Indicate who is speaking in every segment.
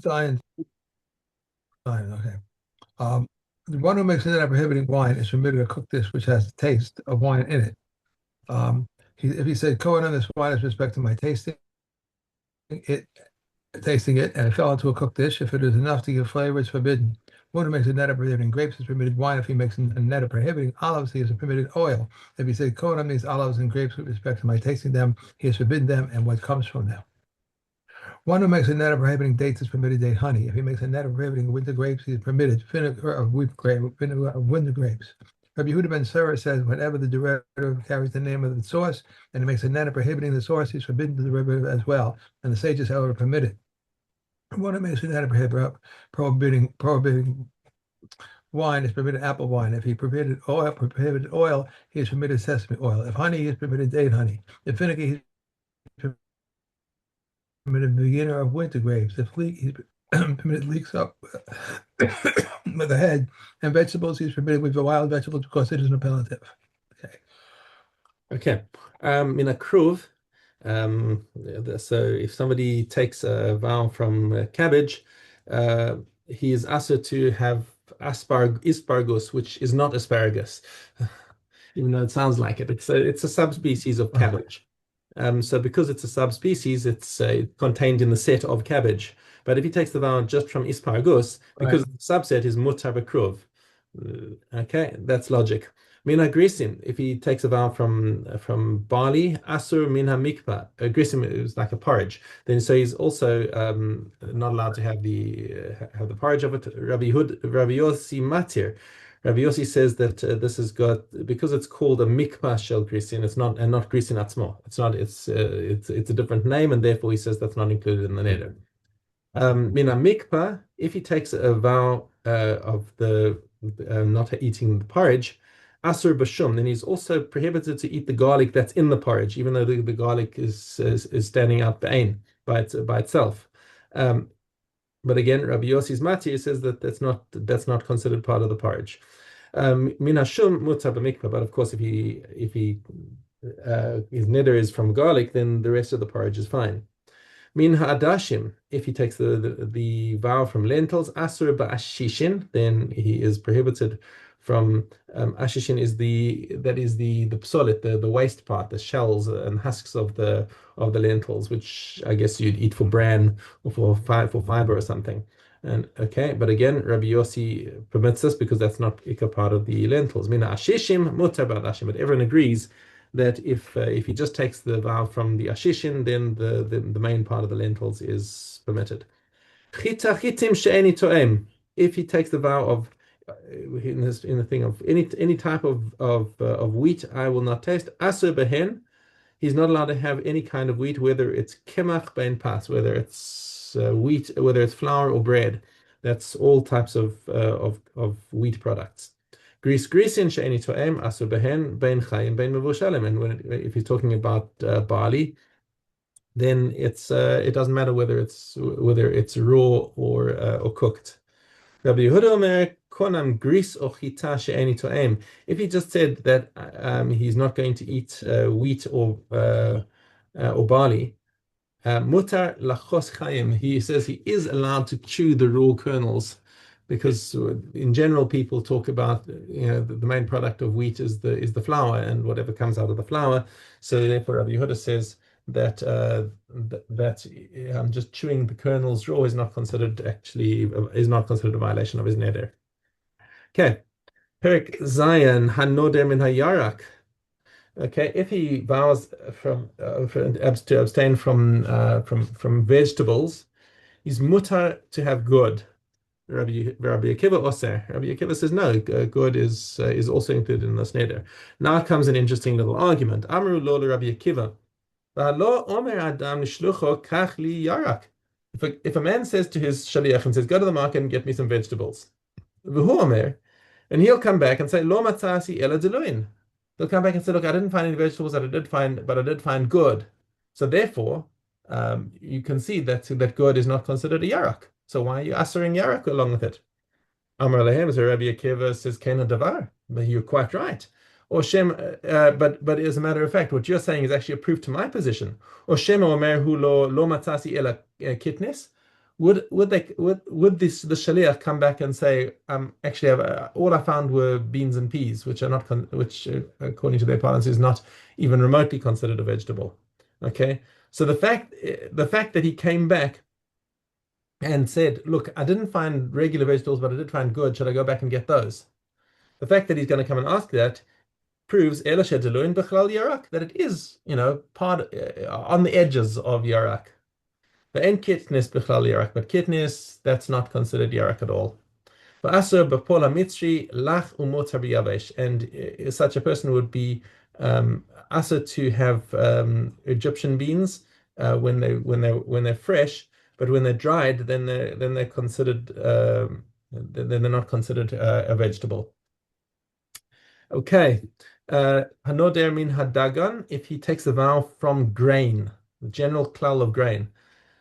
Speaker 1: Zion, Zion, okay. Um, the one who makes a prohibiting wine is permitted to cook this which has the taste of wine in it. Um, if he said, Cohen on this wine is respect to my it, tasting it, and it fell into a cooked dish, if it is enough to give flavor, it's forbidden. One who makes a net of prohibiting grapes is permitted wine. If he makes a net of prohibiting olives, he is permitted oil. If he said, Cohen on these olives and grapes with respect to my tasting them, he has forbidden them and what comes from them. One who makes a net of prohibiting dates is permitted date honey. If he makes a net of prohibiting winter grapes, he is permitted vinegar of vinegar of winter grapes. Rabbi Yehuda ben Sura says, whenever the derivative carries the name of the source and it makes a net of prohibiting the source, he's forbidden the derivative as well. And the sages, however, permit it. One who makes a net of prohibiting wine is permitted apple wine. If he prohibited oil, he is permitted sesame oil. If honey, he is permitted date honey. If vinegar, he is permitted beginner of winter grapes. If he's permitted leeks up with the head. And vegetables, he's permitted with the wild vegetables because it is an appellative. Okay.
Speaker 2: Okay. In a kruv, so if somebody takes a vow from cabbage, he is asked to have asparagus, which is not asparagus, even though it sounds like it. It's a subspecies of cabbage. So because it's a subspecies, it's contained in the set of cabbage. But if he takes the vow just from asparagus,
Speaker 1: Right.
Speaker 2: because the subset is mutar v'kruv, okay, that's logic. Mina grisim, if he takes a vow from barley, asur mina mikpa. Grisim is like a porridge. Then so he's also not allowed to have the porridge of it. Rabbi Yossi matir. Rabbi Yossi says that this has got because it's called a mikpah shel grisin. It's not and not grisin atzmo. It's not. It's a different name, and therefore he says that's not included in the neder. Mina mikpah, if he takes a vow of the not eating the porridge, asur bashum, then he's also prohibited to eat the garlic that's in the porridge, even though the garlic is standing out by itself. But again, Rabbi Yossi's Mati says that that's not considered part of the porridge. Minashum mutar b'mikvah, but of course, if his neder is from garlic, then the rest of the porridge is fine. Min ha'adashim, if he takes the vow from lentils, asur ba'ashishin, then he is prohibited from ashishin is the psolit, the waste part, the shells and husks of the lentils, which I guess you'd eat for bran or for fiber or something. And okay, but again, Rabbi Yossi permits this because that's not a part of the lentils. Mina ashishim mutar ba'adashim, but everyone agrees that if he just takes the vow from the ashishin, then the main part of the lentils is permitted. Chita chitim she'eni to'em. If he takes the vow of in the thing of any type of wheat, I will not taste. Aser behen. He's not allowed to have any kind of wheat, whether it's kemach ben pas, whether it's wheat, whether it's flour or bread. That's all types of wheat products. Grisin she'eni to'em aser behen ben chayim ben mevushalim. And if he's talking about barley, then it doesn't matter whether it's raw or cooked. Rabbi Yehuda Omer konam gris or chita she'eni to'em. If he just said that he's not going to eat wheat or barley, mutar lachos chayim. He says he is allowed to chew the raw kernels, because in general people talk about the main product of wheat is the flour and whatever comes out of the flour. So therefore, Rabbi Yehuda says that just chewing the kernels raw is not considered a violation of his neder. Okay, Perik Zayin Hanoder min hayarak. Okay, if he vows to abstain from vegetables, he's mutar to have good. Rabbi Akiva Oser. Rabbi Akiva says no, good is also included in this neder. Now comes an interesting little argument. Amru lo Rabbi Akiva. If a man says to his shaliach and says, go to the market and get me some vegetables, and he'll come back and say, Lo matzasi ela deluin. They'll come back and say, look, I didn't find any vegetables that I did find good. So therefore, you can see that good is not considered a yarak. So why are you asering yarak along with it? Amar lehem, so Rabbi Akiva says, Kena davar. But you're quite right. Or Shem, but as a matter of fact, what you're saying is actually a proof to my position. Or Shem omer hu lo matzasi ela kitnis. would this the shaliach come back and say, actually, all I found were beans and peas, which are not which according to their parlance is not even remotely considered a vegetable. Okay, so the fact that he came back and said, look, I didn't find regular vegetables, but I did find good. Should I go back and get those? The fact that he's going to come and ask that proves Ela shedeluin b'chlal yarak, that it is, part on the edges of yarak. The end kitnis b'chlal yarak, but kitnis, that's not considered yarak at all. V'asur b'pola mitzri lach umotar b'yavesh, and such a person would be asur to have Egyptian beans when they're fresh, but when they're dried, then they're considered then they're not considered a vegetable. Okay. Hanoder min hadagan, if he takes a vow from grain, the general klal of grain.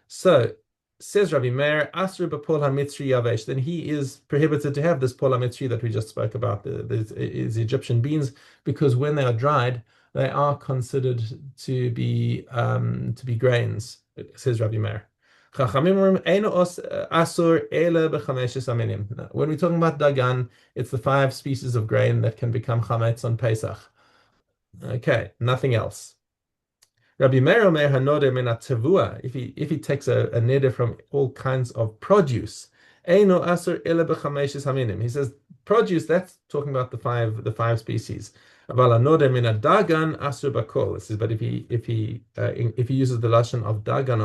Speaker 2: So says Rabbi Meir, Asr b'pol hamitzri yavesh, then he is prohibited to have this pol hamitzri that we just spoke about, the Egyptian beans, because when they are dried, they are considered to be grains, says Rabbi Meir. Chachamim asur ele b'chameshes aminim. When we're talking about dagan, it's the 5 species of grain that can become chametz on Pesach. Okay, nothing else. Rabbi Meir Omer hanode min tevua. If he takes a neder from all kinds of produce, eino asur ele b'chameshes haminim. He says produce. That's talking about the five species. Aval hanode min dagan asur bakol. This is, but if he uses the lashon of dagan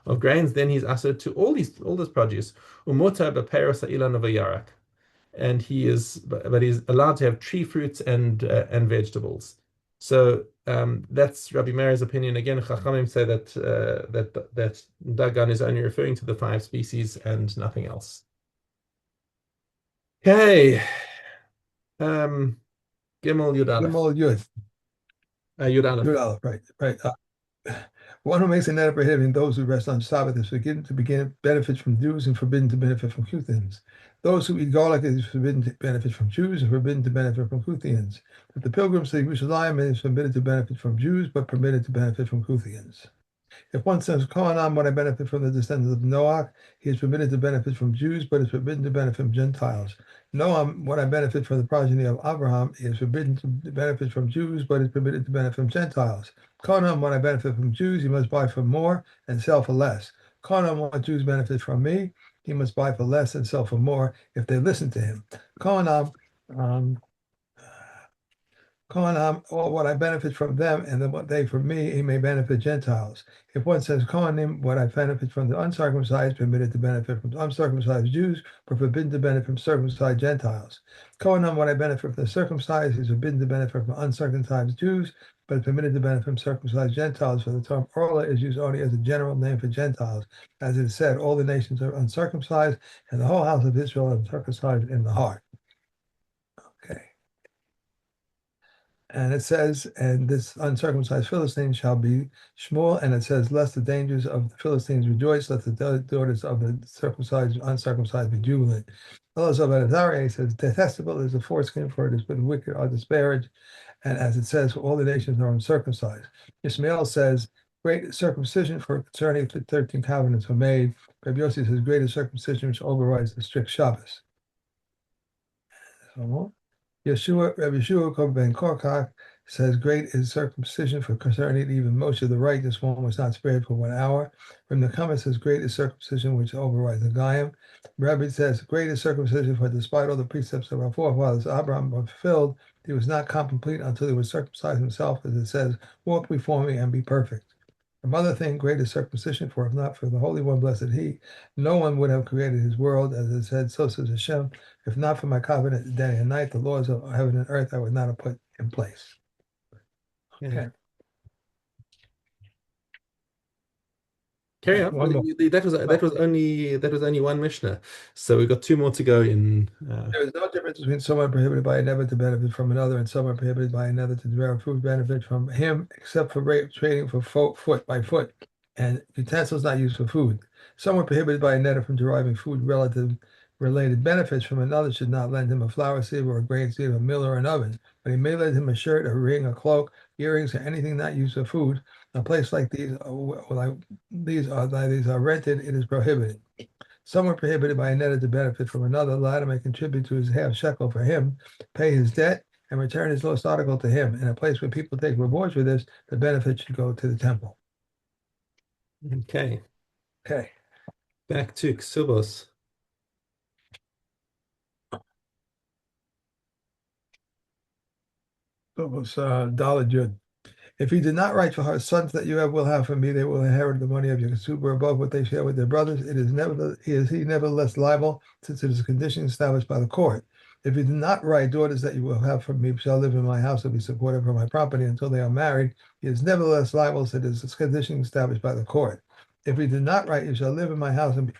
Speaker 2: of grains, then he's asur to all this produce. Umotar b'peros ha'ilan of yarak, and but he's allowed to have tree fruits and vegetables. So that's Rabbi Meir's opinion. Again, Chachamim say that Dagan is only referring to the 5 species and nothing else. Okay. Gimel Yud Aleph.
Speaker 1: Gimel Yud.
Speaker 2: Yud Aleph.
Speaker 1: Yud Aleph, right. One who makes a neder prohibiting those who rest on Sabbath is forbidden to begin benefit from Jews and forbidden to benefit from Kuthians. Those who eat garlic is forbidden to benefit from Jews and forbidden to benefit from Kuthians. But the pilgrims to Yerushalayim is forbidden to benefit from Jews, but permitted to benefit from Kuthians. If one says, Kohanim, when I benefit from the descendants of Noah, he is permitted to benefit from Jews, but is forbidden to benefit from Gentiles. Noam, when I benefit from the progeny of Abraham, he is forbidden to benefit from Jews, but is permitted to benefit from Gentiles. Kohanim, when I benefit from Jews, he must buy for more and sell for less. Kohanim, when Jews benefit from me, he must buy for less and sell for more if they listen to him. Kohanim, or what I benefit from them, and then what they from me, he may benefit Gentiles. If one says Kohanim, what I benefit from the uncircumcised, permitted to benefit from uncircumcised Jews, but forbidden to benefit from circumcised Gentiles. Kohanim, what I benefit from the circumcised, is forbidden to benefit from uncircumcised Jews, but is permitted to benefit from circumcised Gentiles. For the term Orla is used only as a general name for Gentiles. As it is said, all the nations are uncircumcised, and the whole house of Israel is circumcised in the heart. Okay. And it says, and this uncircumcised Philistine shall be Shmuel, and it says, lest the dangers of the Philistines rejoice, let the daughters of the circumcised, uncircumcised be jubilant. Also, Azariah says, detestable is the foreskin, for it is but the wicked are disparaged. And as it says, all the nations are uncircumcised. Ishmael says, great circumcision, for concerning the 13 covenants were made. Rabbi Yossi says, greater circumcision, which overrides the strict Shabbos. Rabbi Yeshua ben Korkach says, great is circumcision, for concerning even Moshe the righteous one was not spared for 1 hour. From the comment says, great is circumcision, which overrides the Goyim. Rabbi says, great is circumcision, for despite all the precepts of our forefathers, Abraham were fulfilled, he was not complete until he was circumcised himself, as it says, walk before me and be perfect. Another thing, great is circumcision, for if not for the Holy One, blessed He, no one would have created his world, as it said, so says Hashem, if not for my covenant day and night, the laws of heaven and earth I would not have put in place. Okay.
Speaker 2: Carry on. That was only one Mishnah, so we've got 2 more to go in.
Speaker 1: There is no difference between someone prohibited by another to benefit from another and someone prohibited by another to derive food benefit from him, except for trading for foot by foot and utensils not used for food. Someone prohibited by another from deriving food related benefits from another should not lend him a flour sieve or a grain sieve, a mill or an oven, but he may lend him a shirt, a ring, a cloak, earrings, or anything not used for food, A place like these are rented, it is prohibited. Some are prohibited by a netted to benefit from another. The latter may contribute to his half shekel for him, pay his debt, and return his lost article to him. In a place where people take rewards for this, the benefit should go to the temple.
Speaker 2: Okay,
Speaker 1: Okay.
Speaker 2: back to ksubos.
Speaker 1: So it was Daled Yud. If he did not write for her sons that you have will have from me, they will inherit the money of your super above what they share with their brothers. It is never he nevertheless liable, since it is a condition established by the court. If he did not write daughters that you will have from me shall live in my house and be supported from my property until they are married, he is nevertheless liable, since it is a condition established by the court. If he did not write, you shall live in my house and be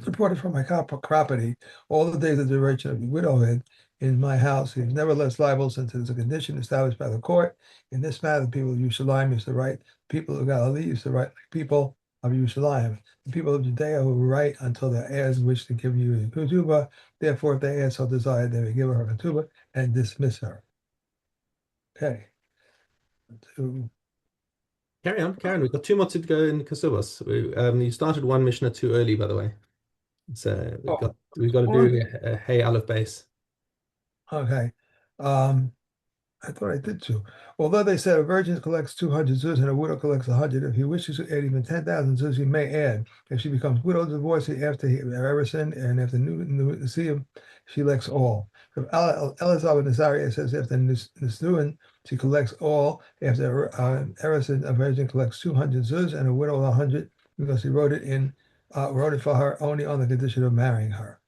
Speaker 1: supported from my property all the days of the duration of your widowhood in my house. He is nevertheless liable, since it is a condition established by the court. In this matter, the people of Yerushalayim used to write, the people of Galilee used to write like people of Yerushalayim. The people of Judea who write until their heirs wish to give you a ketubah. Therefore, if their heirs so desire, they may give her a ketubah and dismiss her. Okay.
Speaker 2: Carry on, Karen. We've got two more to go in ksubos. You started one Mishnah too early, by the way. So
Speaker 1: Oh,
Speaker 2: we've got to do a Hey Aleph base.
Speaker 1: okay. Um, I thought I did too. Although they said a virgin collects 200 zuz and a widow collects 100, if he wishes to add even 10,000 zuz, he may add. If she becomes widow divorcee after Erison and after new Nisuim, she collects all. If Elazar ben Nazariah says after Nisuin, she collects all. After Erison, a virgin collects 200 zuz and a widow 100 because he wrote it for her only on the condition of marrying her.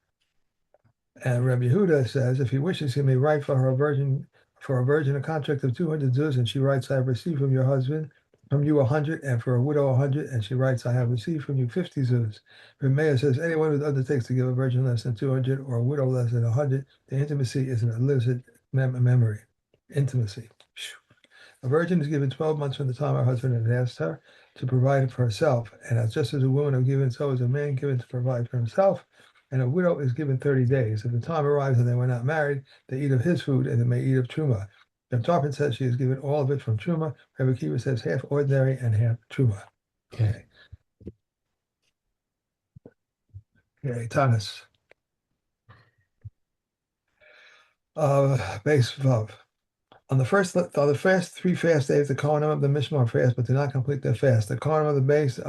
Speaker 1: And Rabbi Yehuda says, if he wishes, he may write for a virgin a contract of 200 zuz, and she writes, I have received from your husband, from you 100, and for a widow 100, and she writes, I have received from you 50 zuz. Rabbi says, anyone who undertakes to give a virgin less than 200 or a widow less than 100, the intimacy is an illicit memory. Intimacy. A virgin is given 12 months from the time her husband has asked her to provide for herself. And as just as a woman is given, so is a man given to provide for himself. And a widow is given 30 days. If the time arrives and they were not married, they eat of his food and they may eat of truma. If Tarpon says she is given all of it from truma, Rabbi Kiva says half ordinary and half truma. Okay. Okay, Tanis. Base Vav. On the first three fast days, the Kohanim of the Mishmar fast, but do not complete their fast. The Kohanim of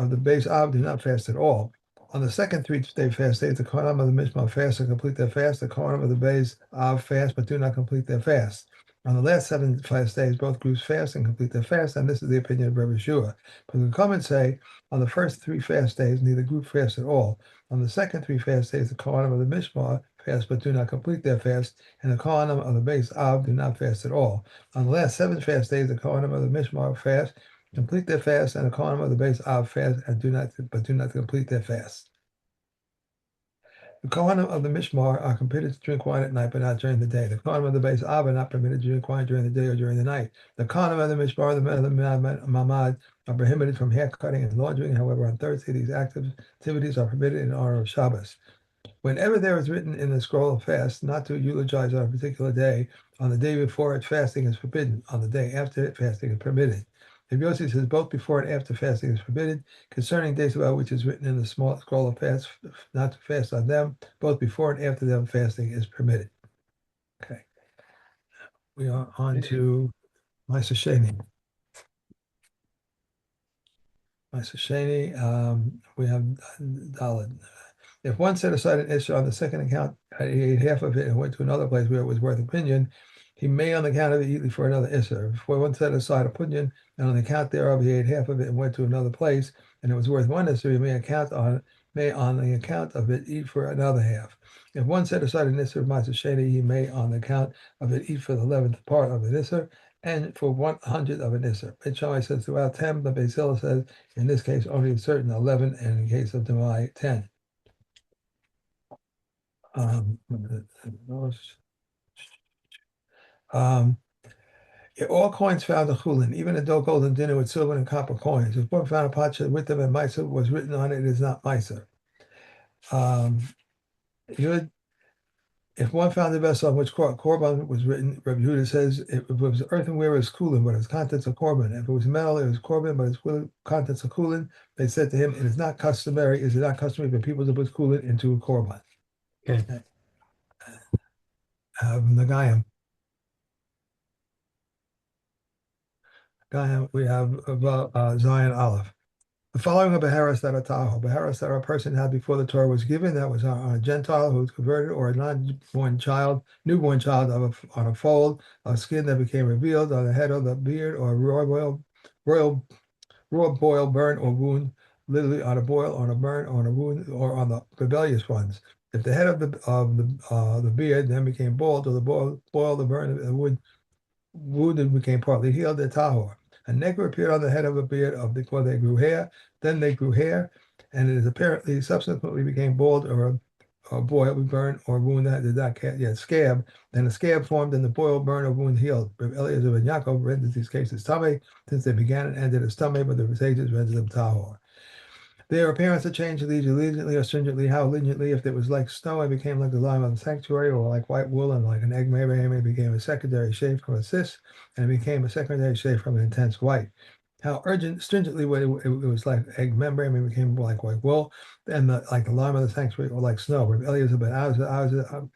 Speaker 1: the base Av do not fast at all. On the second 3-day fast days, the Kohanim of the Mishmar fast and complete their fast. The Kohanim of the base Av fast, but do not complete their fast. On the last 7 fast days, both groups fast and complete their fast, and this is the opinion of Rabbi Shua. But the comments say, on the first 3 fast days, neither group fasts at all. On the second 3 fast days, the Kohanim of the Mishmar fast, but do not complete their fast, and the Kohanim of the base Av do not fast at all. On the last 7 fast days, the Kohanim of the Mishmar fast, complete their fast, and the Kohanim of the base Av fast, and do not complete their fast. The Kohanim of the Mishmar are permitted to drink wine at night, but not during the day. The Kohanim of the base Av are not permitted to drink wine during the day or during the night. The Kohanim of the Mishmar, the men of the Mamad, are prohibited from hair cutting and laundering. However, on Thursday, these activities are permitted in honor of Shabbos. Whenever there is written in the scroll of fast not to eulogize on a particular day, on the day before it, fasting is forbidden. On the day after it, fasting is permitted. If Yossi says both before and after fasting is forbidden, concerning days about which is written in the small scroll of fast not to fast on them, both before and after them, fasting is permitted. Okay. We are on to Ma'aser Sheni. Ma'aser Sheni, we have Daled. If one set aside an issue on the second account, he ate half of it and went to another place where it was worth a pinyon, he may on the account of it eat for another issue. If one set aside a pinyon and on the account thereof he ate half of it and went to another place and it was worth one issue, he may on the account of it eat for another half. If one set aside an issue of Ma'aser Sheni, he may on the account of it eat for the 11th part of an issue and for 100 of an issue. Beit Shammai says throughout 10, but Beit Hillel says in this case only a certain 11 and in case of Demai 10. All coins found a chulin, even a dough golden dinner with silver and copper coins. If one found a pacha with them and Meiser was written on it, it is not Meiser. Yud If one found a vessel on which Korban was written, Rabbi Yehuda says if it was earthenware, it was kulin, but its contents are Korban. If it was metal, it was Korban, but its contents are kulin. They said to him, "It is not customary. Is it not customary for people to put kulin into a Korban?"
Speaker 2: Okay.
Speaker 1: Nagayim. We have Zion Aleph. The following of Beharas that are Tahoe. Beharas that a person had before the Torah was given, that was on a Gentile who was converted, or a non-born child, newborn child on a fold, a skin that became revealed on the head of the beard, or a royal, raw boil, burn, or wound, literally on a boil, on a burn, on a wound, or on the rebellious ones. If the head of the beard then became bald, or the boil, the burn, the wounded became partly healed, the tahor. A necker appeared on the head of a beard of before they grew hair. Then they grew hair, and it is apparently subsequently became bald or boil, burn, or wound that did not yet scab. Then a scab formed, and the boil, burn, or wound healed. Rabbi Eliezer and Yaakov rendered these cases tame, since they began and ended as tame, but the sages rendered them tahor. Their appearance had changed leniently or stringently. How leniently? If it was like snow, it became like the lime of the sanctuary, or like white wool, and like an egg membrane, it became a secondary shade from a cis, and it became a secondary shade from an intense white. How stringently, when it was like egg membrane, it became like white wool, and like the lime of the sanctuary, or like snow. Rabbi Eliezer ben Azar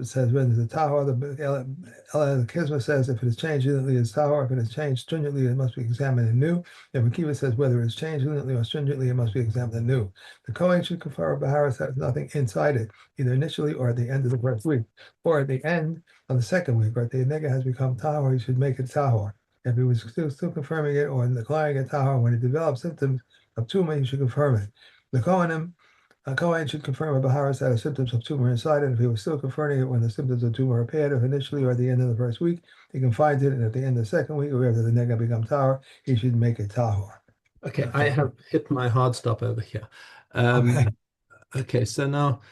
Speaker 1: says, when the tahor, the Kisma says, if it is changed leniently, it's tahor. If it is changed stringently, it must be examined anew. And Akiva says, whether it's changed leniently or stringently, it must be examined anew. The Kohen should confer a Baharis that has nothing inside it, either initially or at the end of the first week, or at the end of the second week, or if the nega has become tahor, he should make it tahor. If he was still confirming it or declaring it tahor, when he develops symptoms of tumor, he should confirm it. The Kohenim a Kohen should confirm a Baharis that has symptoms of tumor inside it. If he was still confirming it when the symptoms of tumor appeared, if initially or at the end of the first week, he confines it, and at the end of the second week, or after the nega becomes tahor, he should make it tahor.
Speaker 2: Okay, I
Speaker 1: Okay.
Speaker 2: have hit my hard stop over here.
Speaker 1: Okay.
Speaker 2: Okay, so now